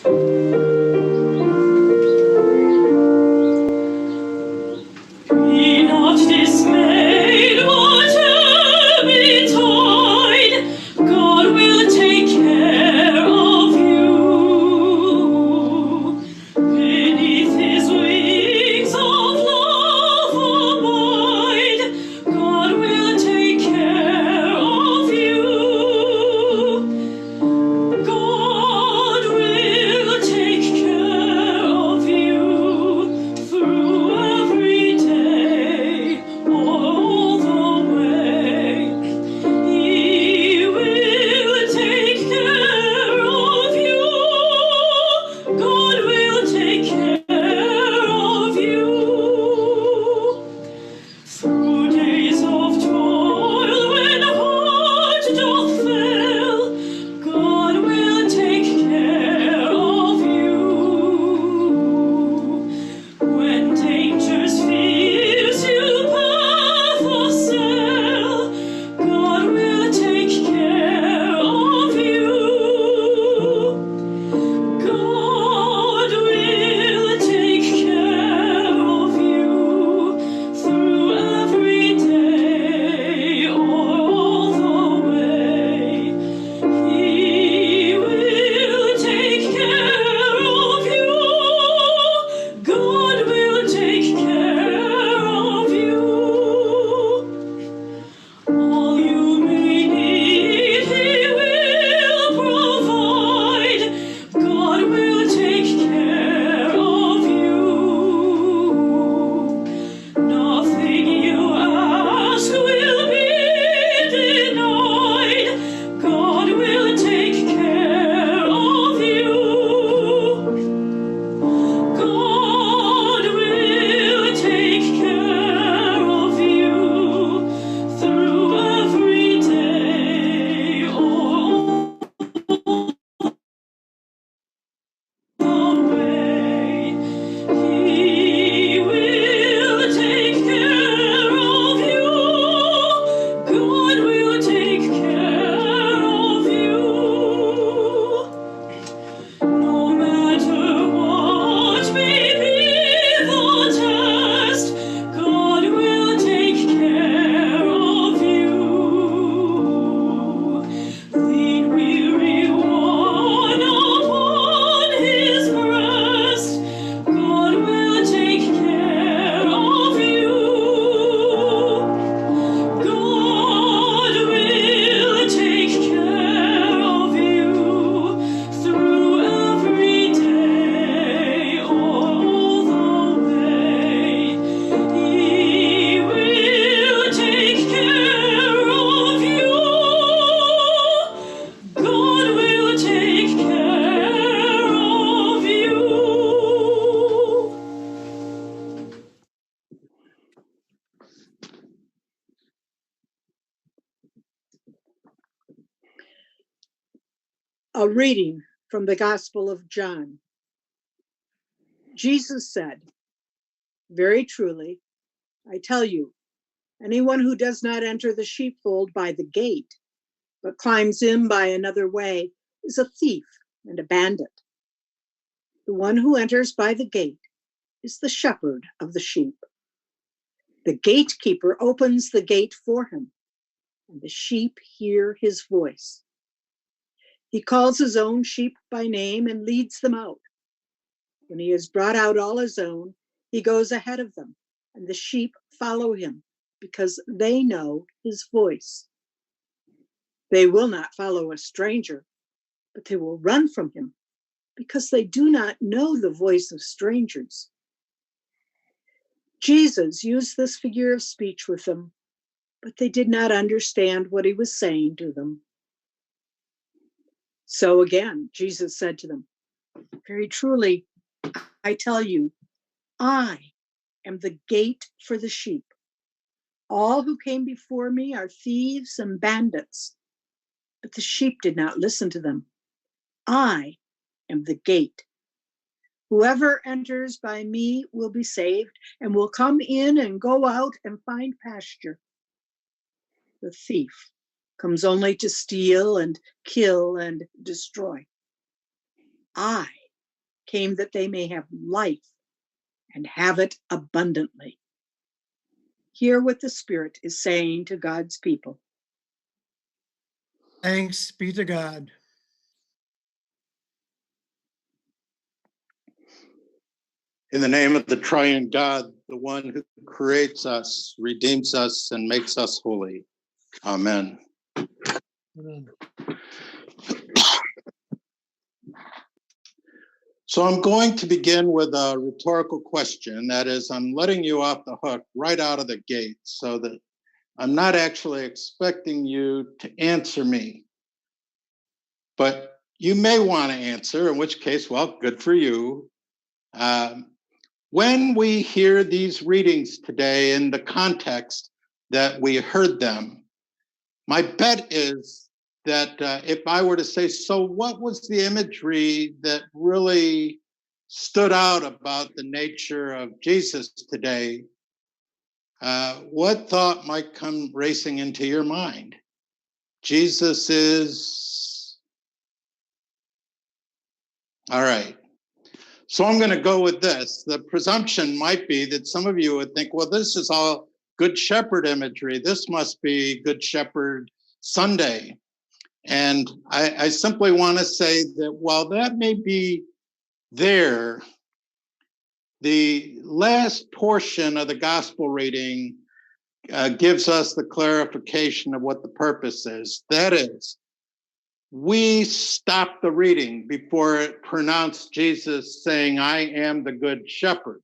Be not dismayed, whatever betide, God will take care of you. Beneath his wings of love abide, God will take care of you. God will take care of you through every day, all the way. He will take care of you. God will take care of you. Through days of toil, when heart doth fail, God will take care of you. When dangers fears you path assail, God will take care of you. God will take care of you through every day, all the way. He will take care of you. God will take care of you. All you may need, he will provide. God will take care of you. Nothing you ask will be denied. God will take care of you. God will take care of you through every day, all the way. He will take care of you. God will take care of you. No matter what may be the test, God will take care of you. Lean weary one upon his breast, God will take care of you. God will take care of you through every day, all the way. He will take care of you. God will take care of you. A reading from the Gospel of John. Jesus said, "Very truly, I tell you, anyone who does not enter the sheepfold by the gate, but climbs in by another way, is a thief and a bandit. The one who enters by the gate is the shepherd of the sheep. The gatekeeper opens the gate for him, and the sheep hear his voice. He calls his own sheep by name and leads them out. When he has brought out all his own, he goes ahead of them, and the sheep follow him because they know his voice. They will not follow a stranger, but they will run from him because they do not know the voice of strangers." Jesus used this figure of speech with them, but they did not understand what he was saying to them. So again, Jesus said to them, "Very truly, I tell you, I am the gate for the sheep. All who came before me are thieves and bandits, but the sheep did not listen to them. I am the gate. Whoever enters by me will be saved and will come in and go out and find pasture. The thief comes only to steal and kill and destroy. I came that they may have life and have it abundantly. Hear what the Spirit is saying to God's people. Thanks be to God. In the name of the triune God, the one who creates us, redeems us, and makes us holy. Amen. Amen. So I'm going to begin with a rhetorical question. That is, I'm letting you off the hook right out of the gate so that I'm not actually expecting you to answer me. But you may want to answer, in which case, well, good for you. When we hear these readings today in the context that we heard them, my bet is that if I were to say, so what was the imagery that really stood out about the nature of Jesus today? What thought might come racing into your mind? Jesus is... All right. So I'm going to go with this. The presumption might be that some of you would think, well, this is all Good Shepherd imagery. This must be Good Shepherd Sunday. And I simply want to say that while that may be there, the last portion of the gospel reading gives us the clarification of what the purpose is. That is, we stopped the reading before it pronounced Jesus saying, I am the good shepherd.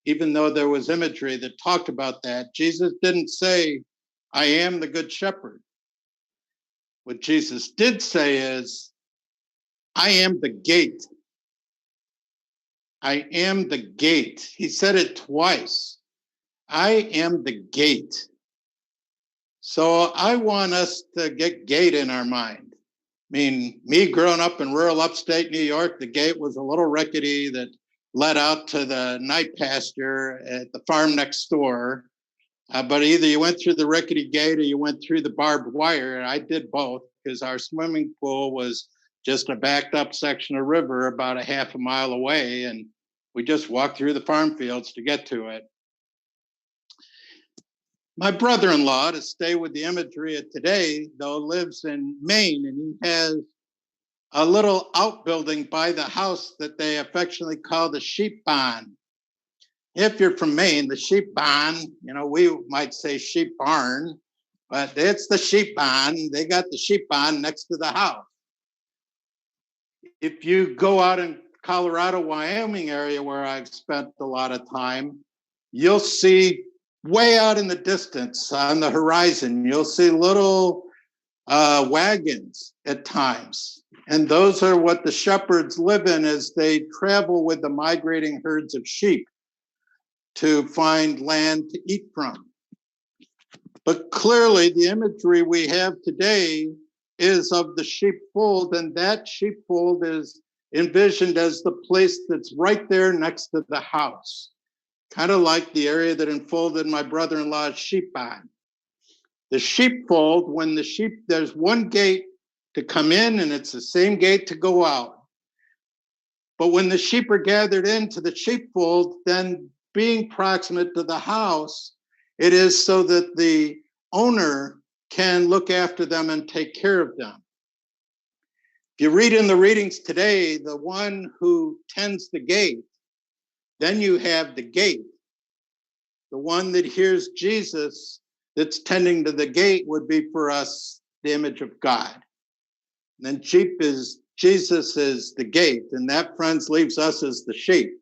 Even though there was imagery that talked about that, Jesus didn't say, I am the good shepherd. What Jesus did say is, I am the gate. I am the gate. He said it twice. I am the gate. So I want us to get gate in our mind. I mean, me growing up in rural upstate New York, the gate was a little rickety that led out to the night pasture at the farm next door. But either you went through the rickety gate or you went through the barbed wire. And I did both because our swimming pool was just a backed up section of river about a half a mile away. And we just walked through the farm fields to get to it. My brother-in-law, to stay with the imagery of today, though, lives in Maine, and he has a little outbuilding by the house that they affectionately call the sheep barn. If you're from Maine, the sheep barn, we might say sheep barn, but it's the sheep barn. They got the sheep barn next to the house. If you go out in Colorado, Wyoming area where I've spent a lot of time, you'll see way out in the distance on the horizon, you'll see little wagons at times. And those are what the shepherds live in as they travel with the migrating herds of sheep to find land to eat from. But clearly the imagery we have today is of the sheepfold, and that sheepfold is envisioned as the place that's right there next to the house. Kind of like the area that enfolded my brother-in-law's sheep barn. The sheepfold, when there's one gate to come in and it's the same gate to go out. But when the sheep are gathered into the sheepfold, then being proximate to the house, it is so that the owner can look after them and take care of them. If you read in the readings today, the one who tends the gate, then you have the gate. The one that hears Jesus that's tending to the gate would be for us the image of God. And then Jesus is the gate, and that, friends, leaves us as the sheep.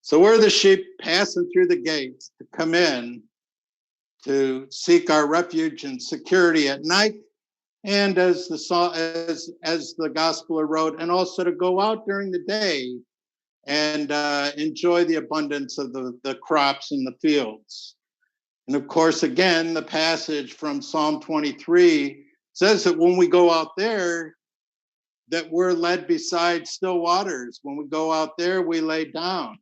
So we're the sheep passing through the gates to come in to seek our refuge and security at night, and as the Gospeler wrote, and also to go out during the day and enjoy the abundance of the crops in the fields. And of course, again, the passage from Psalm 23 says that when we go out there, that we're led beside still waters. When we go out there, we lay down.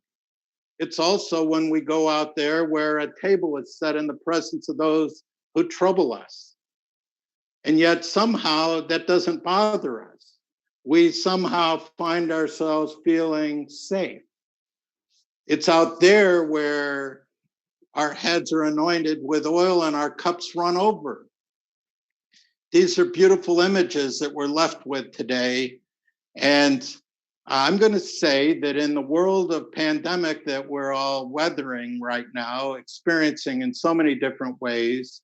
It's also when we go out there where a table is set in the presence of those who trouble us. And yet somehow that doesn't bother us. we somehow find ourselves feeling safe. It's out there where our heads are anointed with oil and our cups run over. These are beautiful images that we're left with today. And I'm going to say that in the world of pandemic that we're all weathering right now, experiencing in so many different ways,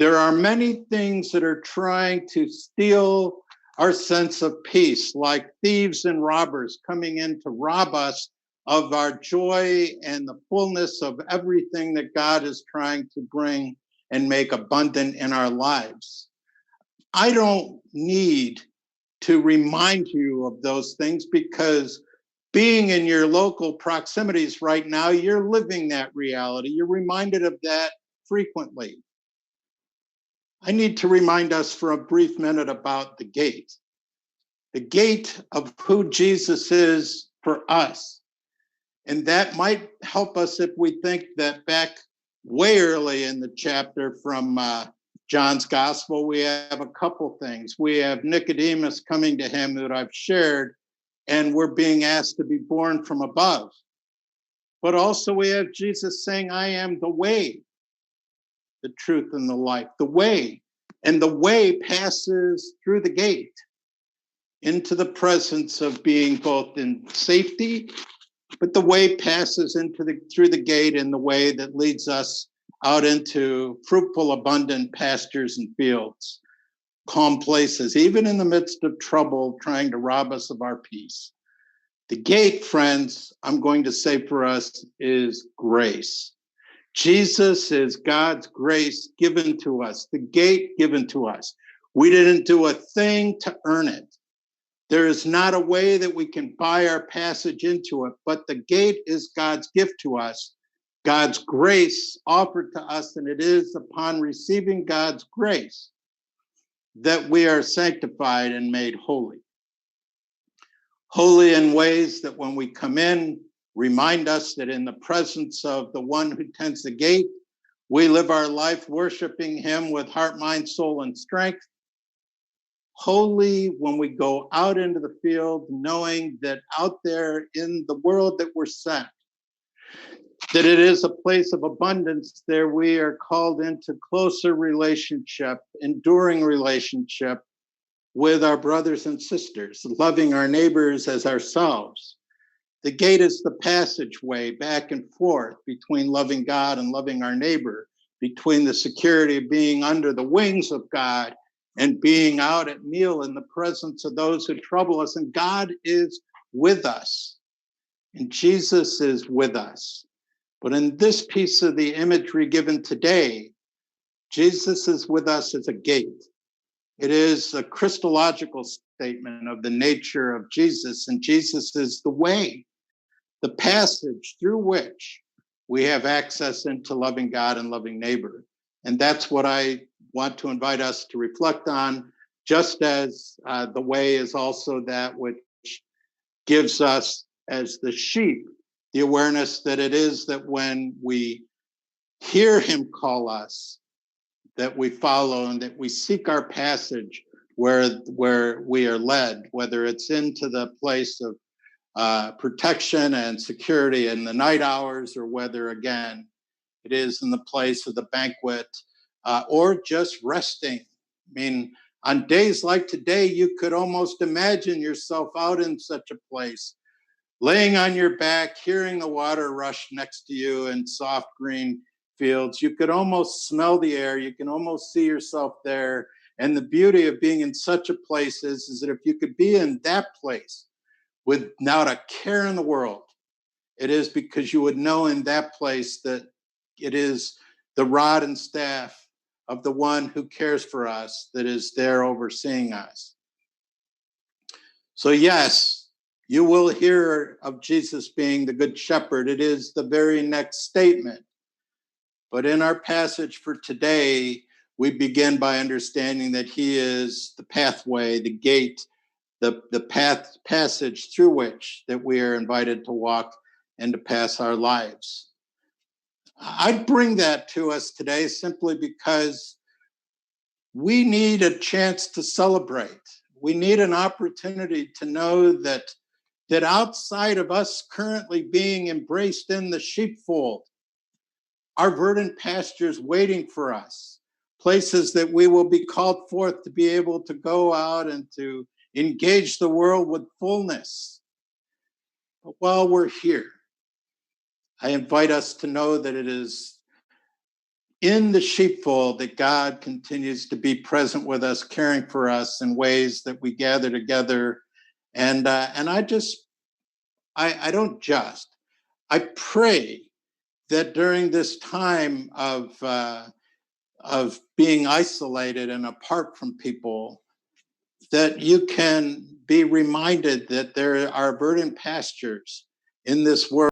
there are many things that are trying to steal our sense of peace, like thieves and robbers coming in to rob us of our joy and the fullness of everything that God is trying to bring and make abundant in our lives. I don't need to remind you of those things because being in your local proximities right now, you're living that reality. You're reminded of that frequently. I need to remind us for a brief minute about the gate of who Jesus is for us. And that might help us if we think that back way early in the chapter from John's gospel, we have a couple things. We have Nicodemus coming to him that I've shared, and we're being asked to be born from above. But also we have Jesus saying, I am the way, the truth, and the life, the way. And the way passes through the gate into the presence of being both in safety, but the way passes through the gate in the way that leads us out into fruitful, abundant pastures and fields, calm places, even in the midst of trouble trying to rob us of our peace. The gate, friends, I'm going to say for us, is grace. Jesus is God's grace given to us, the gate given to us. We didn't do a thing to earn it. There is not a way that we can buy our passage into it, but the gate is God's gift to us, God's grace offered to us, and it is upon receiving God's grace that we are sanctified and made holy. Holy in ways that when we come in, remind us that in the presence of the one who tends the gate, we live our life worshiping him with heart, mind, soul, and strength. Holy when we go out into the field, knowing that out there in the world that we're sent, that it is a place of abundance. There we are called into closer relationship, enduring relationship with our brothers and sisters, loving our neighbors as ourselves. The gate is the passageway back and forth between loving God and loving our neighbor, between the security of being under the wings of God and being out at meal in the presence of those who trouble us. And God is with us, and Jesus is with us. But in this piece of the imagery given today, Jesus is with us as a gate. It is a Christological statement of the nature of Jesus, and Jesus is the way, the passage through which we have access into loving God and loving neighbor. And that's what I want to invite us to reflect on, just as the way is also that which gives us, as the sheep, the awareness that it is that when we hear him call us, that we follow and that we seek our passage where we are led, whether it's into the place of protection and security in the night hours, or whether, again, it is in the place of the banquet, or just resting. I mean, on days like today, you could almost imagine yourself out in such a place, laying on your back, hearing the water rush next to you in soft green fields. You could almost smell the air. You can almost see yourself there. And the beauty of being in such a place is that if you could be in that place without a care in the world, it is because you would know in that place that it is the rod and staff of the one who cares for us that is there overseeing us. So yes, you will hear of Jesus being the good shepherd. It is the very next statement. But in our passage for today, we begin by understanding that he is the pathway, the gate, the passage through which that we are invited to walk and to pass our lives. I bring that to us today simply because we need a chance to celebrate. we need an opportunity to know that outside of us currently being embraced in the sheepfold, are verdant pastures waiting for us, places that we will be called forth to be able to go out and to engage the world with fullness. But while we're here, I invite us to know that it is in the sheepfold that God continues to be present with us, caring for us in ways that we gather together. And I pray that during this time of being isolated and apart from people, that you can be reminded that there are verdant pastures in this world